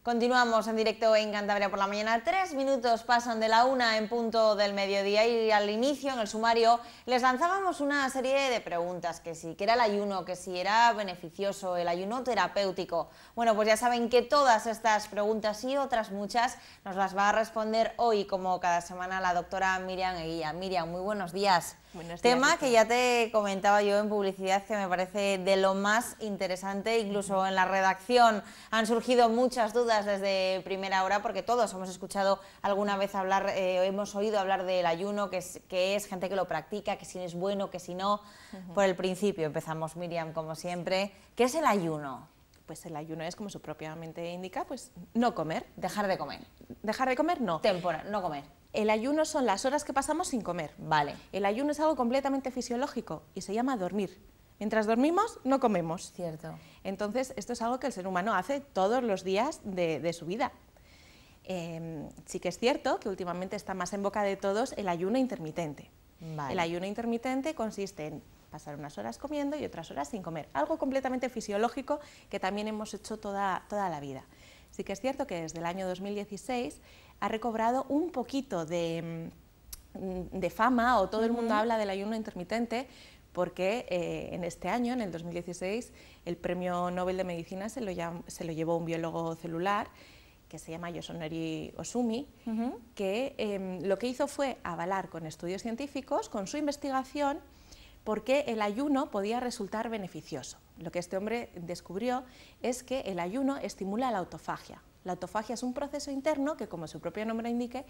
Continuamos en directo en Cantabria por la mañana. 3 minutos pasan de la 1 en punto del mediodía y al inicio, en el sumario, les lanzábamos una serie de preguntas, que si era el ayuno, que si era beneficioso, el ayuno terapéutico. Bueno, pues ya saben que todas estas preguntas y otras muchas nos las va a responder hoy, como cada semana, la doctora Miriam Eguía. Miriam, muy buenos días. Buenos días, Tema que ya te comentaba yo en publicidad, que me parece de lo más interesante. Incluso en la redacción han surgido muchas dudas desde primera hora, porque todos hemos escuchado alguna vez hablar, hemos oído hablar del ayuno, que es gente que lo practica, que si es bueno, que si no. Por el principio empezamos, Miriam, como siempre. ¿Qué es el ayuno? Pues el ayuno es, como su propia mente indica, pues no comer. Dejar de comer. Dejar de comer, no. Temporal, no comer. El ayuno son las horas que pasamos sin comer. Vale. El ayuno es algo completamente fisiológico y se llama dormir. Mientras dormimos, no comemos. Cierto. Entonces, esto es algo que el ser humano hace todos los días de su vida. Sí que es cierto que últimamente está más en boca de todos el ayuno intermitente. Vale. El ayuno intermitente consiste en pasar unas horas comiendo y otras horas sin comer. Algo completamente fisiológico que también hemos hecho toda la vida. Sí que es cierto que desde el año 2016 ha recobrado un poquito de fama, o todo el mundo habla del ayuno intermitente, porque en este año, en el 2016, el Premio Nobel de Medicina se lo llevó un biólogo celular que se llama Yoshunori Ohsumi, que lo que hizo fue avalar con estudios científicos, con su investigación, porque el ayuno podía resultar beneficioso. Lo que este hombre descubrió es que el ayuno estimula la autofagia. La autofagia es un proceso interno que, como su propio nombre indica,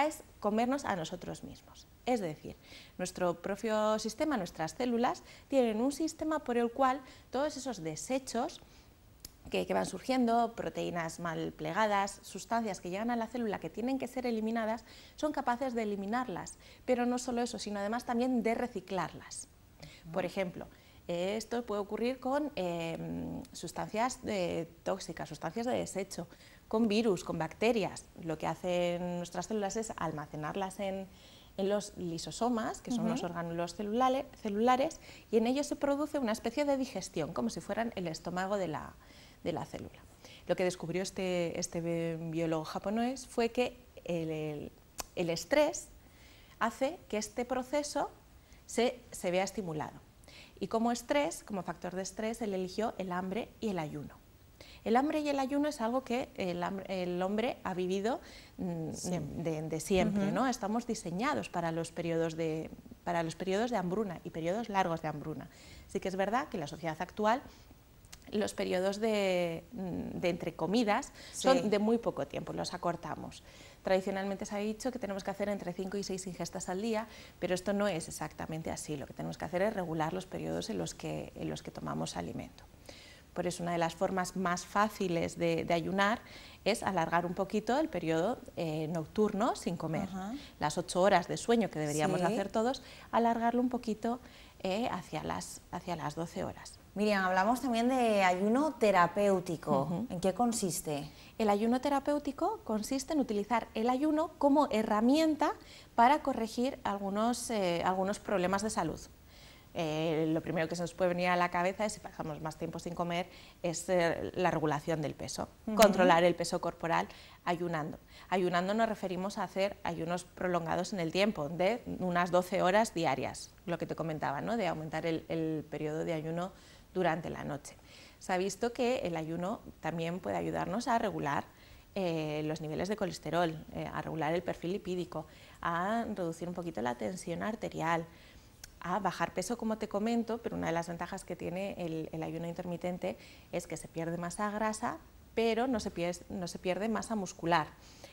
es comernos a nosotros mismos. Es decir, nuestro propio sistema, nuestras células, tienen un sistema por el cual todos esos desechos que van surgiendo, proteínas mal plegadas, sustancias que llegan a la célula que tienen que ser eliminadas, son capaces de eliminarlas. Pero no solo eso, sino además también de reciclarlas. Por ejemplo, esto puede ocurrir con sustancias tóxicas, sustancias de desecho, con virus, con bacterias. Lo que hacen nuestras células es almacenarlas en los lisosomas, que son los orgánulos celulares, y en ellos se produce una especie de digestión, como si fueran el estómago de la célula. Lo que descubrió este biólogo japonés fue que el estrés hace que este proceso se vea estimulado. Y como factor de estrés, él eligió el hambre y el ayuno. El hambre y el ayuno es algo que el hombre ha vivido de siempre, ¿no? Estamos diseñados para los periodos de hambruna y periodos largos de hambruna. Sí que es verdad que en la sociedad actual los periodos de entre comidas son de muy poco tiempo, los acortamos. Tradicionalmente se ha dicho que tenemos que hacer entre 5 y 6 ingestas al día, pero esto no es exactamente así. Lo que tenemos que hacer es regular los periodos en los que tomamos alimento. Por eso, una de las formas más fáciles de ayunar es alargar un poquito el periodo nocturno sin comer. Las 8 horas de sueño que deberíamos hacer todos, alargarlo un poquito hacia las 12 horas. Miriam, hablamos también de ayuno terapéutico. ¿En qué consiste? El ayuno terapéutico consiste en utilizar el ayuno como herramienta para corregir algunos problemas de salud. Lo primero que se nos puede venir a la cabeza es, si pasamos más tiempo sin comer, es la regulación del peso, controlar el peso corporal ayunando. Ayunando nos referimos a hacer ayunos prolongados en el tiempo, de unas 12 horas diarias, lo que te comentaba, ¿no? De aumentar el periodo de ayuno durante la noche. Se ha visto que el ayuno también puede ayudarnos a regular los niveles de colesterol, a regular el perfil lipídico, a reducir un poquito la tensión arterial, a bajar peso, como te comento, pero una de las ventajas que tiene el ayuno intermitente es que se pierde masa grasa, pero no se pierde masa muscular.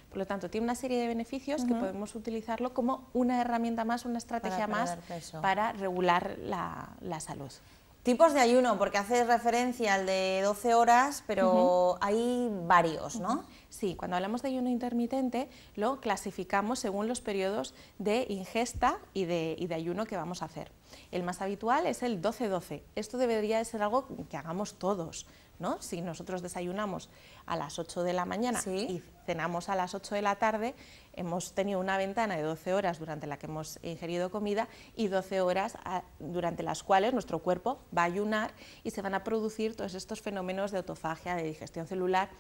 Por lo tanto, tiene una serie de beneficios que podemos utilizarlo como una herramienta más, una estrategia más para regular la salud. Tipos de ayuno, porque haces referencia al de 12 horas, pero hay varios, ¿no? Sí, cuando hablamos de ayuno intermitente lo clasificamos según los periodos de ingesta y de ayuno que vamos a hacer. El más habitual es el 12-12. Esto debería de ser algo que hagamos todos, ¿no? Si nosotros desayunamos a las 8 de la mañana y cenamos a las 8 de la tarde, hemos tenido una ventana de 12 horas durante la que hemos ingerido comida y 12 horas durante las cuales nuestro cuerpo va a ayunar y se van a producir todos estos fenómenos de autofagia, de digestión celular,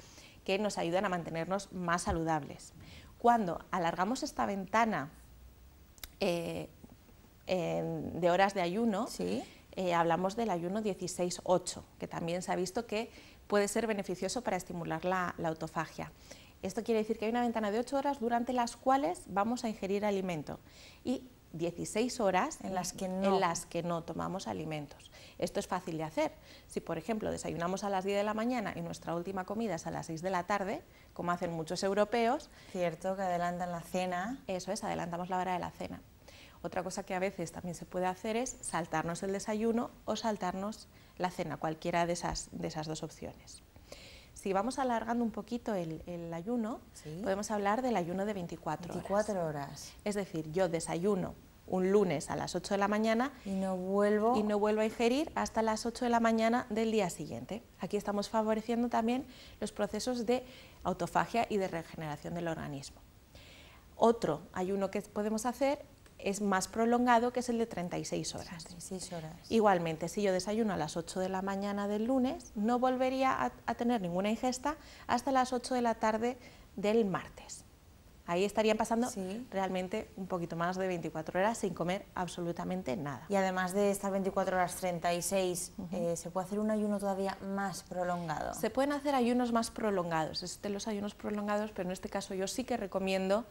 que nos ayudan a mantenernos más saludables. Cuando alargamos esta ventana de horas de ayuno, ¿Sí? Hablamos del ayuno 16-8, que también se ha visto que puede ser beneficioso para estimular la autofagia. Esto quiere decir que hay una ventana de 8 horas durante las cuales vamos a ingerir alimento y 16 horas en las que no tomamos alimentos. Esto es fácil de hacer. Si, por ejemplo, desayunamos a las 10 de la mañana y nuestra última comida es a las 6 de la tarde, como hacen muchos europeos. Cierto, que adelantan la cena. Eso es, adelantamos la hora de la cena. Otra cosa que a veces también se puede hacer es saltarnos el desayuno o saltarnos la cena, cualquiera de esas dos opciones. Si vamos alargando un poquito el ayuno, ¿Sí? podemos hablar del ayuno de 24 horas. Es decir, yo desayuno un lunes a las 8 de la mañana y no vuelvo a ingerir hasta las 8 de la mañana del día siguiente. Aquí estamos favoreciendo también los procesos de autofagia y de regeneración del organismo. Otro ayuno que podemos hacer es más prolongado, que es el de 36 horas. 36 horas. Igualmente, si yo desayuno a las 8 de la mañana del lunes, no volvería a tener ninguna ingesta hasta las 8 de la tarde del martes. Ahí estarían pasando realmente un poquito más de 24 horas sin comer absolutamente nada. Y además de estas 24 horas 36, ¿se puede hacer un ayuno todavía más prolongado? Se pueden hacer ayunos más prolongados, existen los ayunos prolongados, pero en este caso yo sí que recomiendo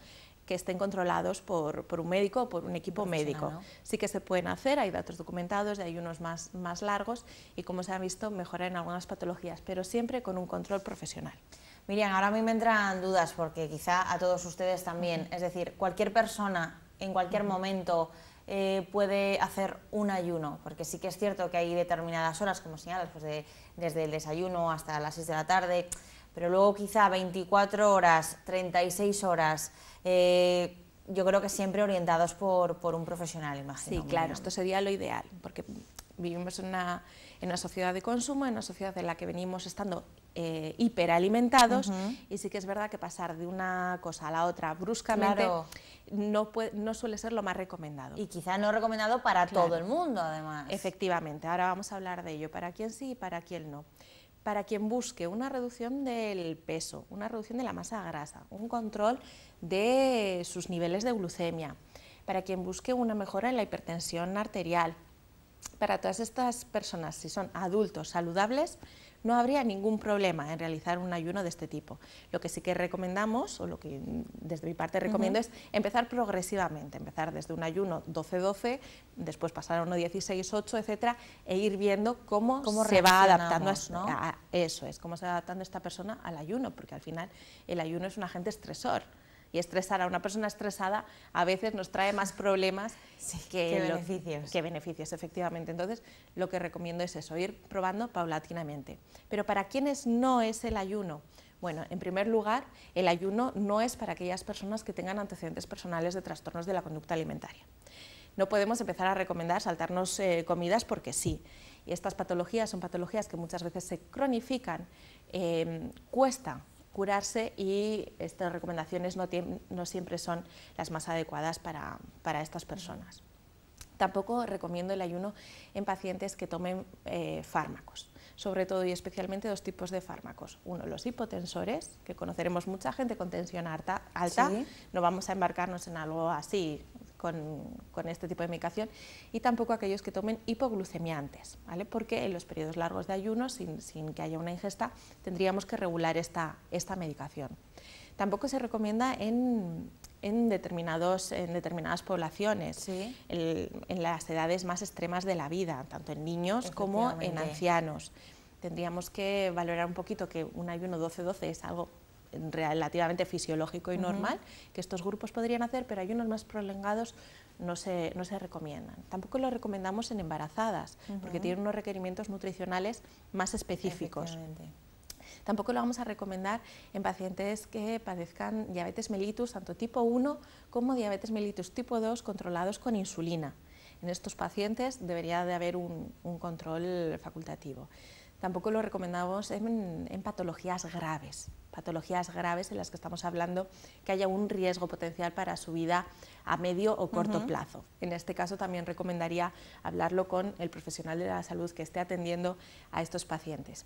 que estén controlados por un médico o por un equipo médico. ¿No? Sí que se pueden hacer, hay datos documentados de ayunos más largos y, como se ha visto, mejorar en algunas patologías, pero siempre con un control profesional. Miriam, ahora a mí me entran dudas porque quizá a todos ustedes también, es decir, cualquier persona en cualquier momento puede hacer un ayuno, porque sí que es cierto que hay determinadas horas, como señalas, pues desde el desayuno hasta las 6 de la tarde, pero luego quizá 24 horas, 36 horas, yo creo que siempre orientados por un profesional, imagino. Sí, claro, esto sería lo ideal, porque vivimos en una sociedad de consumo, en una sociedad en la que venimos estando hiperalimentados, y sí que es verdad que pasar de una cosa a la otra bruscamente no suele ser lo más recomendado. Y quizá no recomendado para todo el mundo, además. Efectivamente, ahora vamos a hablar de ello, para quién sí y para quién no. Para quien busque una reducción del peso, una reducción de la masa grasa, un control de sus niveles de glucemia, para quien busque una mejora en la hipertensión arterial, para todas estas personas, si son adultos saludables, no habría ningún problema en realizar un ayuno de este tipo. Lo que sí que recomendamos, o lo que desde mi parte recomiendo, es empezar progresivamente, empezar desde un ayuno 12-12, después pasar a uno 16-8, etcétera, e ir viendo cómo se va adaptando cómo se va adaptando esta persona al ayuno, porque al final el ayuno es un agente estresor. Y estresar a una persona estresada a veces nos trae más problemas que beneficios, efectivamente. Entonces, lo que recomiendo es eso, ir probando paulatinamente. Pero para quienes no es el ayuno, bueno, en primer lugar, el ayuno no es para aquellas personas que tengan antecedentes personales de trastornos de la conducta alimentaria. No podemos empezar a recomendar saltarnos comidas porque sí. Y estas patologías son patologías que muchas veces se cronifican, cuesta curarse, y estas recomendaciones no siempre son las más adecuadas para estas personas. Tampoco recomiendo el ayuno en pacientes que tomen fármacos, sobre todo y especialmente dos tipos de fármacos. Uno, los hipotensores, que conoceremos mucha gente con tensión alta, no vamos a embarcarnos en algo así con este tipo de medicación, y tampoco aquellos que tomen hipoglucemiantes, ¿vale? Porque en los periodos largos de ayuno, sin que haya una ingesta, tendríamos que regular esta medicación. Tampoco se recomienda en determinadas poblaciones, en las edades más extremas de la vida, tanto en niños como en ancianos. Tendríamos que valorar un poquito que un ayuno 12-12 es algo relativamente fisiológico y normal, que estos grupos podrían hacer, pero ayunos más prolongados no se recomiendan. Tampoco lo recomendamos en embarazadas, porque tienen unos requerimientos nutricionales más específicos. Tampoco lo vamos a recomendar en pacientes que padezcan diabetes mellitus, tanto tipo 1 como diabetes mellitus tipo 2, controlados con insulina. En estos pacientes debería de haber un control facultativo. Tampoco lo recomendamos en patologías graves en las que estamos hablando que haya un riesgo potencial para su vida a medio o corto plazo. En este caso también recomendaría hablarlo con el profesional de la salud que esté atendiendo a estos pacientes.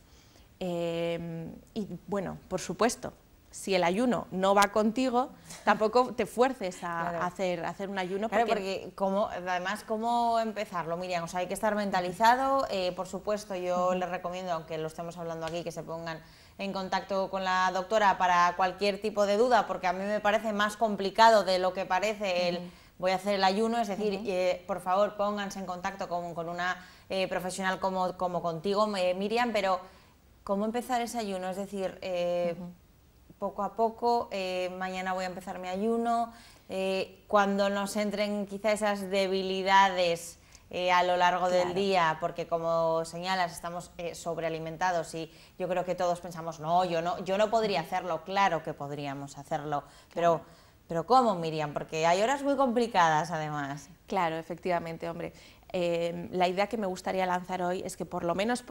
Y bueno, por supuesto, si el ayuno no va contigo, tampoco te fuerces a hacer un ayuno. Claro, porque además, ¿cómo empezarlo, Miriam? O sea, hay que estar mentalizado. Por supuesto, yo les recomiendo, aunque lo estemos hablando aquí, que se pongan en contacto con la doctora para cualquier tipo de duda, porque a mí me parece más complicado de lo que parece el voy a hacer el ayuno. Es decir, por favor, pónganse en contacto con una profesional como contigo, Miriam, pero ¿cómo empezar ese ayuno? Es decir, poco a poco, mañana voy a empezar mi ayuno, cuando nos entren quizá esas debilidades a lo largo del día, porque como señalas, estamos sobrealimentados y yo creo que todos pensamos, no, yo no podría hacerlo. Claro que podríamos hacerlo, pero ¿cómo, Miriam? Porque hay horas muy complicadas además. Claro, efectivamente, hombre. La idea que me gustaría lanzar hoy es que por lo menos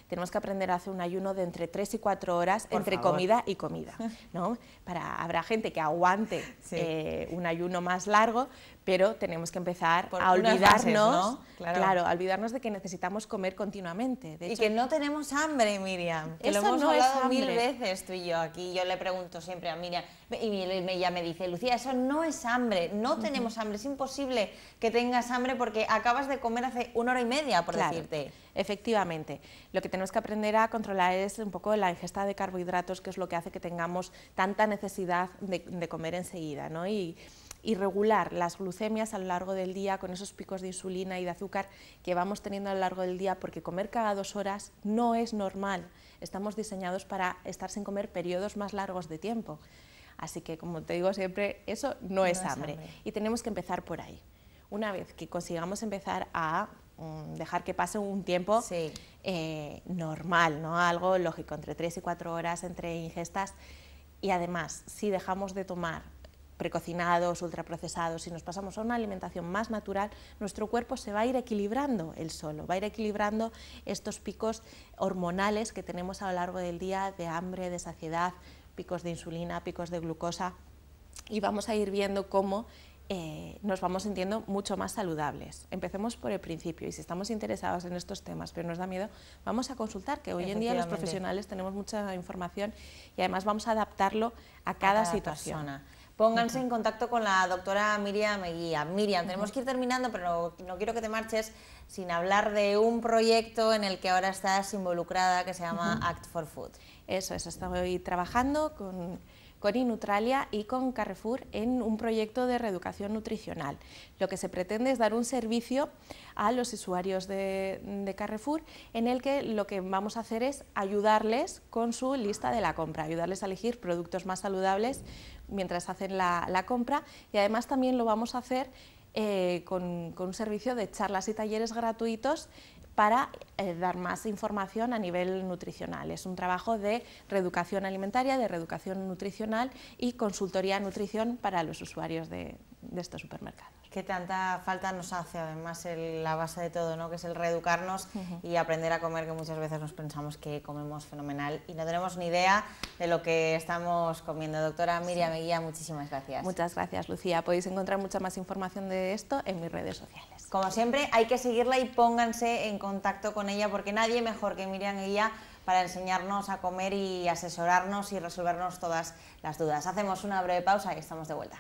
tenemos que aprender a hacer un ayuno de entre 3 y 4 horas entre comida y comida, ¿no? Habrá gente que aguante un ayuno más largo, pero tenemos que empezar a olvidarnos, a olvidarnos de que necesitamos comer continuamente. De hecho, y que no tenemos hambre, Miriam, que lo hemos hablado mil veces tú y yo aquí. Yo le pregunto siempre a Miriam y ella me dice, Lucía, eso no es hambre, no tenemos hambre, es imposible que tengas hambre porque acabas de comer hace 1 hora y media, por decirte. Efectivamente, lo que tenemos que aprender a controlar es un poco la ingesta de carbohidratos, que es lo que hace que tengamos tanta necesidad de comer enseguida, ¿no? Y regular las glucemias a lo largo del día con esos picos de insulina y de azúcar que vamos teniendo a lo largo del día, porque comer cada 2 horas no es normal. Estamos diseñados para estar sin comer periodos más largos de tiempo. Así que, como te digo siempre, eso no es hambre. Y tenemos que empezar por ahí. Una vez que consigamos empezar a dejar que pase un tiempo normal, ¿no? Algo lógico, entre 3 y 4 horas entre ingestas, y además, si dejamos de tomar precocinados, ultraprocesados, si nos pasamos a una alimentación más natural, nuestro cuerpo se va a ir equilibrando él solo, va a ir equilibrando estos picos hormonales que tenemos a lo largo del día de hambre, de saciedad, picos de insulina, picos de glucosa, y vamos a ir viendo cómo nos vamos sintiendo mucho más saludables. Empecemos por el principio, y si estamos interesados en estos temas pero nos da miedo, vamos a consultar, que hoy en día los profesionales tenemos mucha información y además vamos a adaptarlo a cada situación. Persona. Pónganse en contacto con la doctora Miriam Eguía. Miriam, tenemos que ir terminando, pero no quiero que te marches sin hablar de un proyecto en el que ahora estás involucrada, que se llama Act for Food. Eso, estoy trabajando con Inutralia y con Carrefour en un proyecto de reeducación nutricional. Lo que se pretende es dar un servicio a los usuarios de Carrefour, en el que lo que vamos a hacer es ayudarles con su lista de la compra, ayudarles a elegir productos más saludables mientras hacen la compra, y además también lo vamos a hacer con un servicio de charlas y talleres gratuitos para dar más información a nivel nutricional. Es un trabajo de reeducación alimentaria, de reeducación nutricional y consultoría nutrición para los usuarios de estos supermercados. Que tanta falta nos hace, además, la base de todo, ¿no? Que es el reeducarnos y aprender a comer, que muchas veces nos pensamos que comemos fenomenal y no tenemos ni idea de lo que estamos comiendo. Doctora Miriam Eguía, muchísimas gracias. Muchas gracias, Lucía. Podéis encontrar mucha más información de esto en mis redes sociales. Como siempre, hay que seguirla y pónganse en contacto con ella, porque nadie mejor que Miriam Eguía para enseñarnos a comer y asesorarnos y resolvernos todas las dudas. Hacemos una breve pausa y estamos de vuelta.